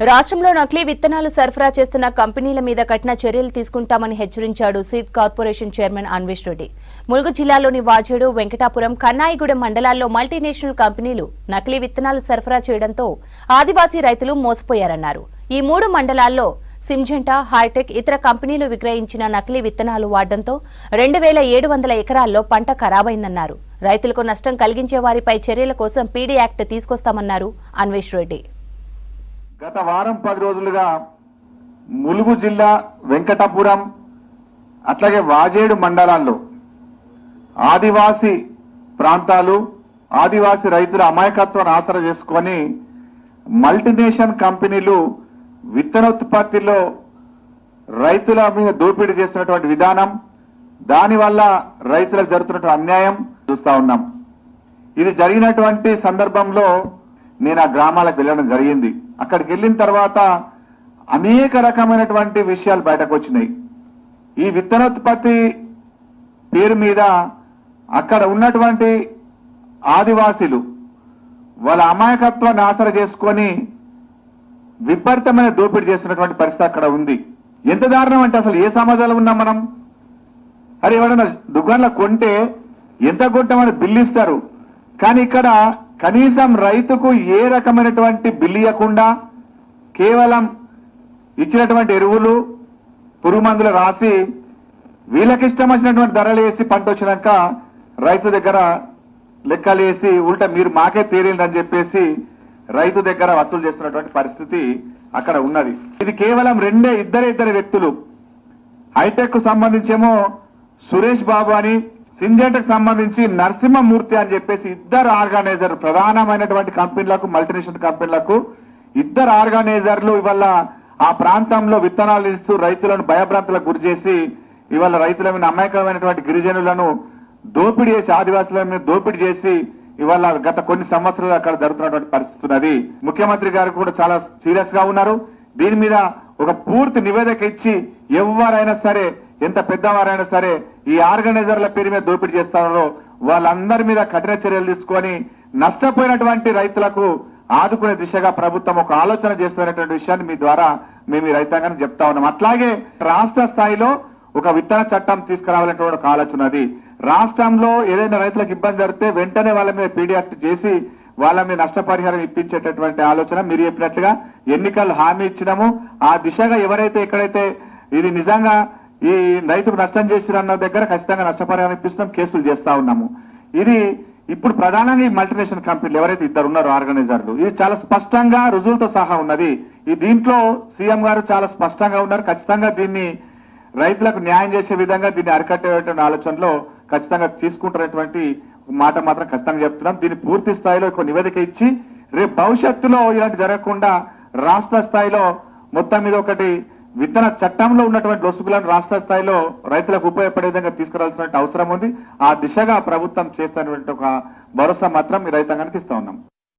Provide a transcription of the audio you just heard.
రాష్ట్రంలో నకిలీ విత్తనాలు సరఫరా చేస్తున్న కంపెనీల మీద కఠిన చర్యలు తీసుకుంటామని హెచ్చరించాడు seed corporation chairman Anvesh Reddy. Mulugu జిల్లాలోని వాజేడు, వెంకటాపురం, కన్నాయిగూడెం మండలాల్లో మల్టీనేషనల్ కంపెనీలు నకిలీ విత్తనాలు సరఫరా చేయడంతో ఆదివాసీ రైతులు మోసపోయారన్నారు. ఈ 3 మండలాల్లో సింజెంటా, హైటెక్ ఇతర కంపెనీలు విక్రయించిన నకిలీ విత్తనాలు వాడడంతో 2700 ఎకరాల్లో పంట ఖరాబైందన్నారు. రైతులకు నష్టం కలిగించే వారిపై చర్యల కోసం పీడీ యాక్ట్ తీసుకొస్తామన్నారు అన్వేష్ రెడ్డి. గత వారం 10 రోజులుగా ములుగు జిల్లా వెంకటాపురం అట్లాగే వాజేడు మండలాల్లో ఆదివాసీ ప్రాంతాలు ఆదివాసీ రైతుల అమాయకత్వాన్ని ఆసరా చేసుకొని మల్టీనేషనల్ కంపెనీలు విత్తనోత్పత్తిలో రైతుల మీద దోపిడీ చేస్తున్నటువంటి విధానం, దానివల్ల రైతులకు జరుగుతున్నటువంటి అన్యాయం చూస్తా ఉన్నాం. ఇది జరిగినటువంటి సందర్భంలో నేను ఆ గ్రామాలకు వెళ్ళడం జరిగింది. అక్కడికి వెళ్ళిన తర్వాత అనేక రకమైనటువంటి విషయాలు బయటకు వచ్చినాయి. ఈ విత్తనోత్పత్తి పేరు మీద అక్కడ ఉన్నటువంటి ఆదివాసీలు వాళ్ళ అమాయకత్వాన్ని ఆసరా చేసుకొని విపరీతమైన దోపిడీ చేస్తున్నటువంటి పరిస్థితి అక్కడ ఉంది. ఎంత దారుణం అంటే అసలు ఏ సమాజంలో ఉన్నాం మనం? అరే ఎవడన్నా దుకాణంలో కొంటే ఎంత కొట్టమని బిల్లు ఇస్తారు, కానీ ఇక్కడ కనీసం రైతుకు ఏ రకమైనటువంటి బిల్లు ఇవ్వకుండా కేవలం ఇచ్చినటువంటి ఎరువులు, పురుగు మందులు రాసి వీళ్ళకిష్టం వచ్చినటువంటి ధరలు వేసి పంట వచ్చినాక రైతు దగ్గర లెక్కలు వేసి ఉల్టా మీరు మాకే తీరేందని చెప్పేసి రైతు దగ్గర వసూలు చేస్తున్నటువంటి పరిస్థితి అక్కడ ఉన్నది. ఇది కేవలం ఇద్దరు వ్యక్తులు. హైటెక్ సంబంధించేమో సురేష్ బాబు అని, సింజెంట్కి సంబంధించి నరసింహమూర్తి అని చెప్పేసి ఇద్దరు ఆర్గనైజర్, ప్రధానమైనటువంటి కంపెనీలకు మల్టీనేషనల్ కంపెనీలకు ఇద్దరు ఆర్గనైజర్లు ఇవాళ ఆ ప్రాంతంలో విత్తనాలు ఇస్తూ రైతులను భయభ్రాంతులకు గురి చేసి ఇవాళ రైతుల మీద అమాయకమైనటువంటి గిరిజనులను దోపిడీ చేసి ఆదివాసుల మీద దోపిడీ చేసి ఇవాళ గత కొన్ని సంవత్సరాలు అక్కడ జరుగుతున్నటువంటి పరిస్థితి ఉన్నది. ముఖ్యమంత్రి గారు కూడా చాలా సీరియస్ గా ఉన్నారు. దీని మీద ఒక పూర్తి నివేదిక ఇచ్చి ఎవరైనా సరే, ఎంత పెద్దవారైనా సరే ఈ ఆర్గనైజర్ల పేరు మీద దోపిడీ చేస్తారో వాళ్ళందరి మీద కఠిన చర్యలు తీసుకొని నష్టపోయినటువంటి రైతులకు ఆదుకునే దిశగా ప్రభుత్వం ఒక ఆలోచన చేస్తున్నటువంటి విషయాన్ని మీ ద్వారా మేము ఈ రైతాంగాన్ని చెప్తా ఉన్నాం. అట్లాగే రాష్ట్ర స్థాయిలో ఒక విత్తన చట్టం తీసుకురావాలనేటువంటి ఒక ఆలోచన అది. రాష్ట్రంలో ఏదైనా రైతులకు ఇబ్బంది జరిగితే వెంటనే వాళ్ళ మీద పీడీ యాక్ట్ చేసి వాళ్ళ మీద నష్టపరిహారం ఇప్పించేటటువంటి ఆలోచన మీరు చెప్పినట్లుగా ఎన్నికలు హామీ ఇచ్చినాము. ఆ దిశగా ఎవరైతే ఎక్కడైతే ఇది నిజంగా ఈ రైతుకు నష్టం చేసిరన్న దగ్గర ఖచ్చితంగా నష్టపరిహారం ఇప్పిస్తున్నాం, కేసులు చేస్తా ఉన్నాము. ఇది ఇప్పుడు ప్రధానంగా ఈ మల్టీనేషనల్ కంపెనీలు ఎవరైతే ఇద్దరు ఉన్నారో ఆర్గనైజర్లు, ఇది చాలా స్పష్టంగా రుజువులతో సహా ఉన్నది. ఈ దీంట్లో సీఎం గారు చాలా స్పష్టంగా ఉన్నారు. ఖచ్చితంగా దీన్ని రైతులకు న్యాయం చేసే విధంగా దీన్ని అరికట్టేటువంటి ఆలోచనలో ఖచ్చితంగా తీసుకుంటున్నటువంటి మాట మాత్రం ఖచ్చితంగా చెప్తున్నాం. దీన్ని పూర్తి స్థాయిలో ఒక నివేదిక ఇచ్చి రేపు భవిష్యత్తులో ఇలాంటి జరగకుండా రాష్ట్ర స్థాయిలో మొత్తం మీద ఒకటి విత్తన చట్టంలో ఉన్నటువంటి లొసుగులను రాష్ట్ర స్థాయిలో రైతులకు ఉపయోగపడే విధంగా తీసుకురావాల్సిన అవసరం ఉంది. ఆ దిశగా ప్రభుత్వం చేస్తున్నటువంటి ఒక భరోసా మాత్రం ఈ రైతాంగానికి ఇస్తా ఉన్నాం.